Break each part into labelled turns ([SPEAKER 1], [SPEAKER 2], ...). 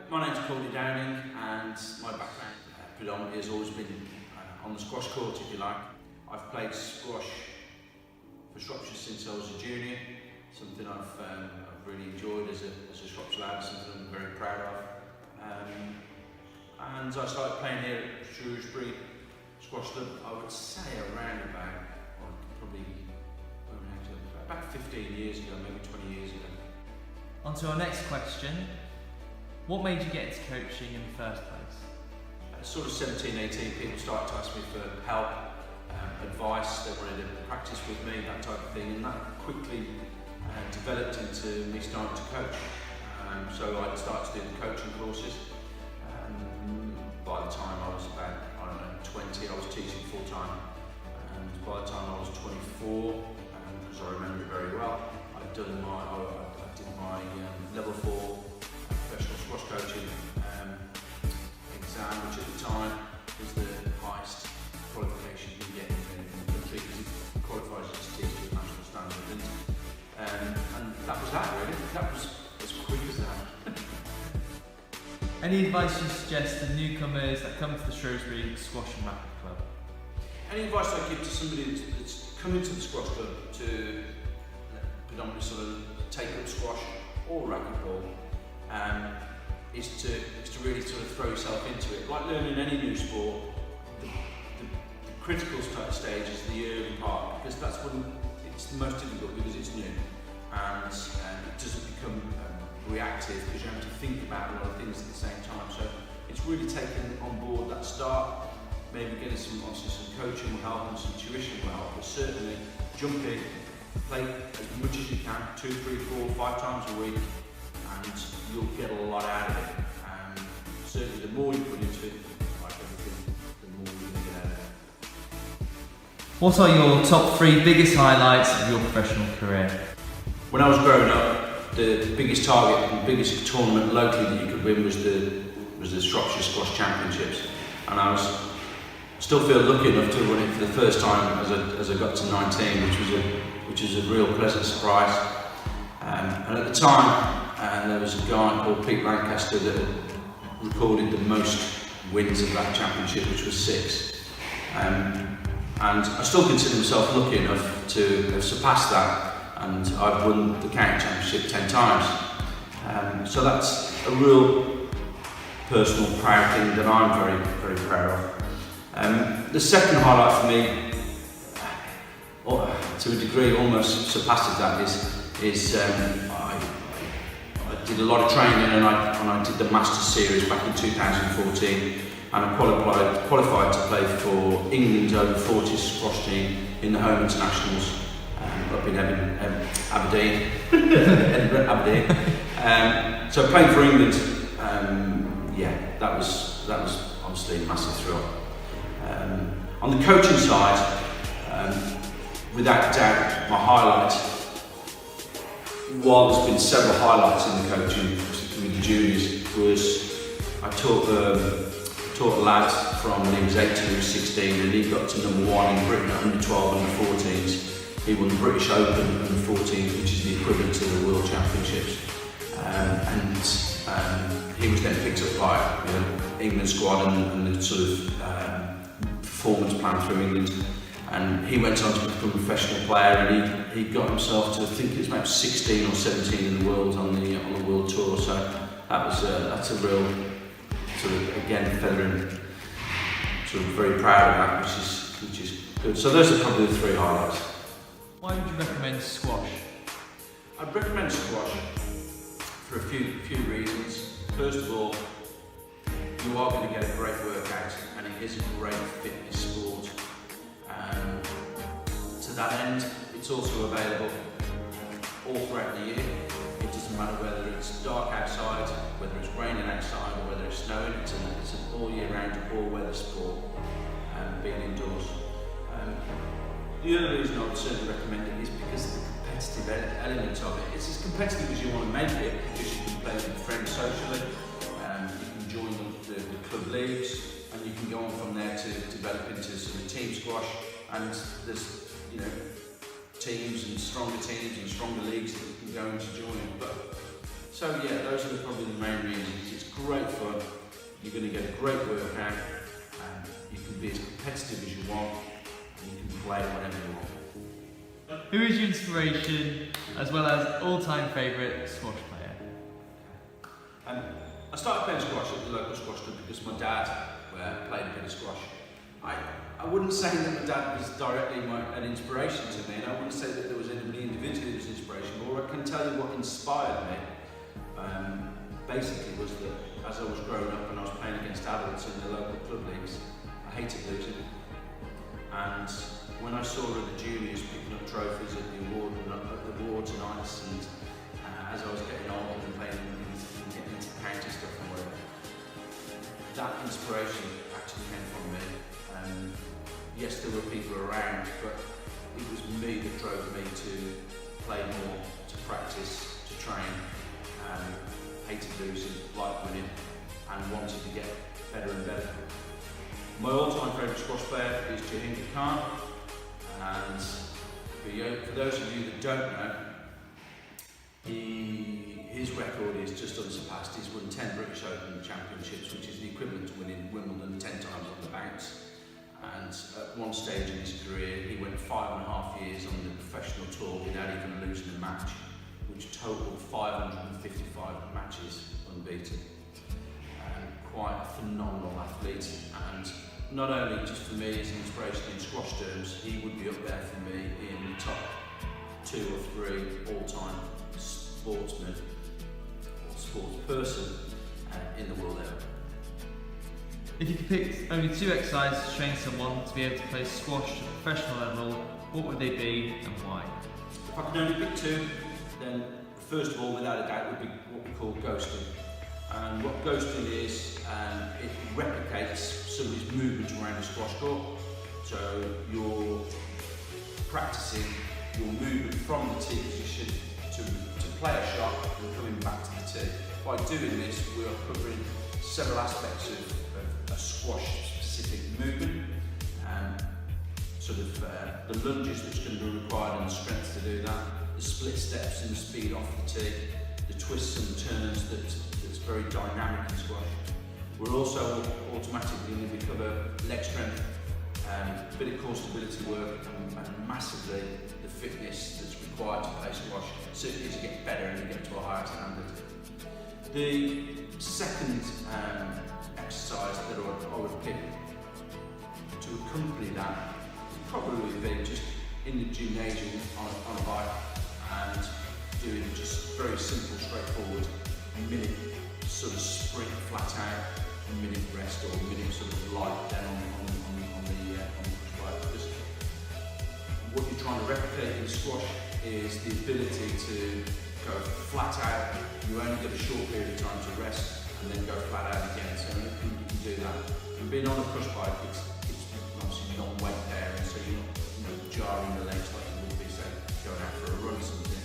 [SPEAKER 1] My name's Paul Downing, and my background predominantly has always been on the squash court, if you like. I've played squash for Shropshire since I was a junior, something I've really enjoyed as a Shropshire lad, something I'm very proud of. And I started playing here at Shrewsbury Squash Club, I would say around about 15 years ago, maybe 20 years ago.
[SPEAKER 2] On to our next question. What made you get into coaching in the first place?
[SPEAKER 1] Sort of 17, 18, people started to ask me for help, advice, they wanted to practice with me, that type of thing, and that quickly developed into me starting to coach. So I started to do the coaching courses. By the time I was about, 20, I was teaching full time. And by the time I was 24, because I remember it very well, I did my level 4 professional squash coaching exam, which at the time was the highest qualification you can get in the country, because it qualifies you to teach at national standard. And that was that really. That was as quick as that.
[SPEAKER 2] Any advice you suggest to newcomers that come to the Shrewsbury Squash and Racket Club?
[SPEAKER 1] Any advice I give to somebody that's coming to the squash club to predominantly sort of take up squash or racquetball is to really sort of throw yourself into it. Like learning any new sport, the critical stage is the early part, because that's when it's the most difficult, because it's new and it doesn't become reactive, because you have to think about a lot of things at the same time. So it's really taking on board that start, maybe getting some coaching will help and some tuition will help, but certainly jump in, play as much as you can, 2, 3, 4, 5 times a week, and you'll get a lot out of it. Certainly the more you put into it, like everything, the more you're going to get out of it.
[SPEAKER 2] What are your top 3 biggest highlights of your professional career?
[SPEAKER 1] When I was growing up, the biggest target and biggest tournament locally that you could win was the Shropshire Squash Championships, and I still feel lucky enough to win it for the first time as I got to 19, which was a real pleasant surprise. And at the time, there was a guy called Pete Lancaster that had recorded the most wins of that championship, which was 6. And I still consider myself lucky enough to have surpassed that, and I've won the county championship 10 times. So that's a real personal, proud thing that I'm very, very proud of. The second highlight for me, to a degree almost surpasses that, is I did a lot of training, and I did the Masters Series back in 2014, and I qualified to play for England's over 40s squash team in the home internationals up in Aberdeen. So playing for England, that was obviously a massive thrill. On the coaching side, without doubt, my highlight, while there's been several highlights in the coaching, particularly with the juniors, was I taught a lad from when he was 8 to he was 16, and he got to number 1 in Britain at under 12, under 14s. He won the British Open under 14s, which is the equivalent to the World Championships. And he was then picked up by England squad and the sort of performance plan through England. And he went on to become a professional player, and he got himself to, I think it was about 16 or 17 in the world on the world tour. So that's a real sort of, again, feathering, sort of very proud of that, which is good. So those are probably the 3 highlights.
[SPEAKER 2] Why would you recommend squash?
[SPEAKER 1] I'd recommend squash for a few reasons. First of all, you are going to get a great workout, and it is a great fitness sport. To that end, it's also available all throughout the year. It doesn't matter whether it's dark outside, whether it's raining outside, or whether it's snowing. It's an all year round, all weather sport, being indoors. The other reason I would certainly recommend it is because of the competitive element of it. It's as competitive as you want to make it, because you can play with friends socially, you can join the club leagues, and you can go on from there to develop into sort of team squash, and there's teams and stronger leagues that you can go into join. But So yeah, those are probably the main reasons. It's great fun, you're going to get a great workout, and you can be as competitive as you want, and you can play whenever you want.
[SPEAKER 2] Who is your inspiration, as well as all-time favourite squash player?
[SPEAKER 1] I started playing squash at the local squash club because my dad played a bit of squash. I wouldn't say that my dad was directly an inspiration to me, and I wouldn't say that there was anybody individually that was inspirational, or I can tell you what inspired me. Basically was that as I was growing up and I was playing against adults in the local club leagues, I hated losing. And when I saw the juniors picking up trophies at the awards nights, and as I was getting older and playing and getting into county stuff and whatever, that inspiration actually came from me. Yes, there were people around, but it was me that drove me to play more, to practice, to train. Hated losing, liked winning, and wanted to get better and better. My all-time favourite squash player is Jahinka Khan, and for those of you that don't know, his record is just unsurpassed. He's won 10 British Open championships, which is the equivalent to winning Wimbledon 10 times on the bounce. And at one stage in his career, he went 5.5 years on the professional tour without even losing a match, which totaled 555 matches unbeaten. Quite a phenomenal athlete, and not only just for me as an inspiration in squash terms, he would be up there for me in the top 2 or 3 all-time sportsmen or sports person in the world ever.
[SPEAKER 2] If you could pick only 2 exercises to train someone to be able to play squash at a professional level, what would they be and why?
[SPEAKER 1] If I could only pick 2, then first of all, without a doubt, would be what we call ghosting. And what ghosting is, it replicates somebody's movement around the squash court. So you're practicing your movement from the tee position to play a shot and coming back to the tee. By doing this, we are covering several aspects of a squash-specific movement. The lunges which can be required and the strength to do that, the split steps and the speed off the tee, the twists and turns that's very dynamic in squash. We're also automatically going to cover leg strength, a bit of core stability work, and massively the fitness that's required to play squash, certainly as you get better and you get to a higher standard. The second exercise that I would pick to accompany that would probably be just in the gymnasium on a bike and doing just very simple, straightforward minute sort of sprint flat out, a minute rest or a minute sort of light down on the push bike. Because what you're trying to replicate in squash is the ability to go flat out. You only get a short period of time to rest and then go flat out again. So you can do that. And being on a push bike, it's obviously not weight there, and so you're not jarring the legs like you would be, say, going out for a run or something.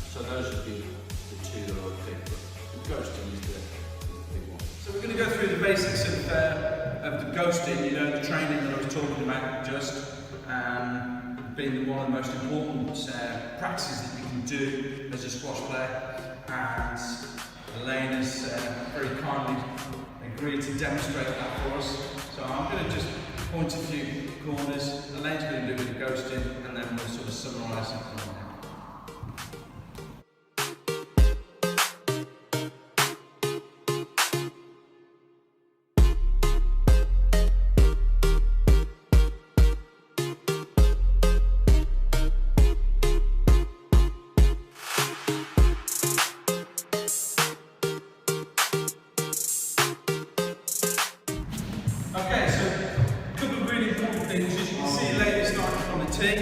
[SPEAKER 1] So those would be the 2 that I would pick. But the ghosting is the big one. So we're going to go through the basics of the ghosting, the training that I was talking about just, being one of the most important practices that you can do as a squash player. And Elaine has very kindly agreed to demonstrate that for us. So I'm going to just point a few corners. Elaine's going to do the ghosting, and then we'll sort of summarise it. Okay, so a couple of really important things. As you can see, Elaine is starting from the tee,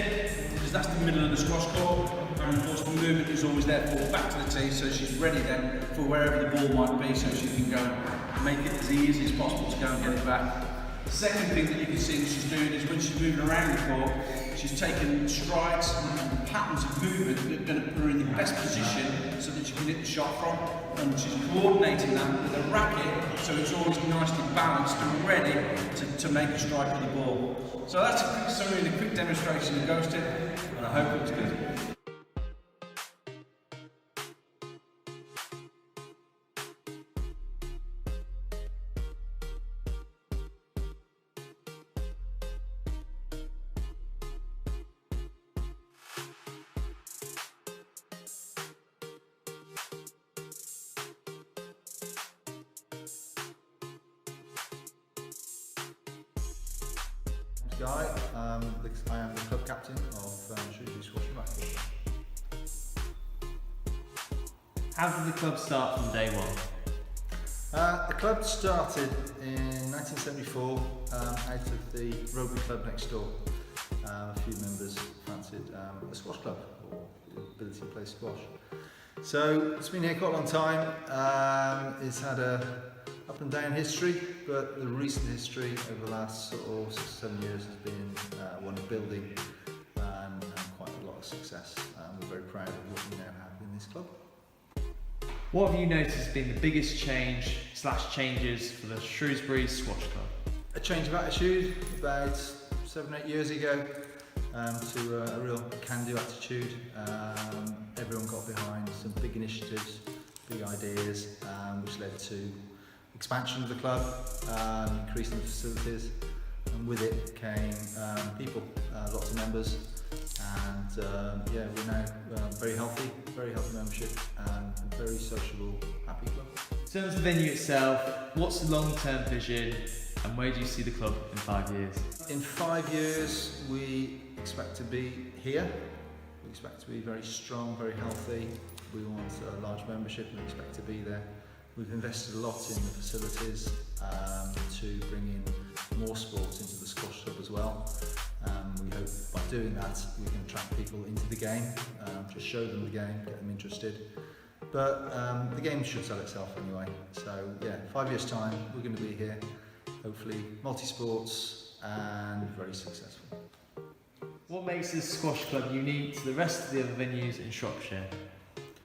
[SPEAKER 1] because that's the middle of the squash court, and of course the movement is always there for back to the tee, so she's ready then for wherever the ball might be, so she can go and make it as easy as possible to go and get it back. The second thing that you can see she's doing is when she's moving around the court, she's taking strides and patterns of movement that are going to put her in the best position so that she can hit the shot from, and she's coordinating that with a racket so it's always nicely balanced and ready to make a strike with the ball. So that's a summary and a quick demonstration of ghosting, and I hope it was good.
[SPEAKER 3] Guy. I am the club captain of Shrewsbury Squash and Racketball.
[SPEAKER 2] How did the club start from day one?
[SPEAKER 3] The club started in 1974 out of the rugby club next door. A few members fancied a squash club, or the ability to play squash. So it's been here quite a long time. It's had a up and down history, but the recent history over the last sort of 6 or 7 years has been one of building and quite a lot of success. We're very proud of what we now have in this club.
[SPEAKER 2] What have you noticed has been the biggest changes for the Shrewsbury Squash Club?
[SPEAKER 3] A change of attitude about 7 or 8 years ago to a real can-do attitude. Everyone got behind some big initiatives, big ideas, which led to expansion of the club, increasing the facilities, and with it came people, lots of members, and we're now very healthy membership, and a very sociable, happy club.
[SPEAKER 2] In terms of the venue itself, what's the long-term vision and where do you see the club in 5 years?
[SPEAKER 3] In 5 years we expect to be here. We expect to be very strong, very healthy. We want a large membership and we expect to be there. We've invested a lot in the facilities to bring in more sports into the squash club as well. We hope by doing that we can attract people into the game, just show them the game, get them interested. But the game should sell itself anyway. So yeah, 5 years time we're going to be here, hopefully multi-sports and very successful.
[SPEAKER 2] What makes this squash club unique to the rest of the other venues in Shropshire?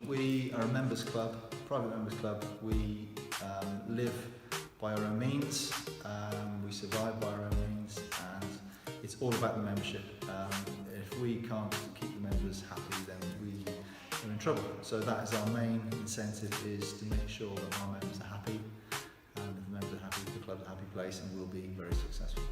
[SPEAKER 3] We are a members club, private members club. We live by our own means, we survive by our own means, and it's all about the membership. If we can't keep the members happy, then we are in trouble. So that is our main incentive, is to make sure that our members are happy, and if the members are happy, the club's a happy place and we'll be very successful.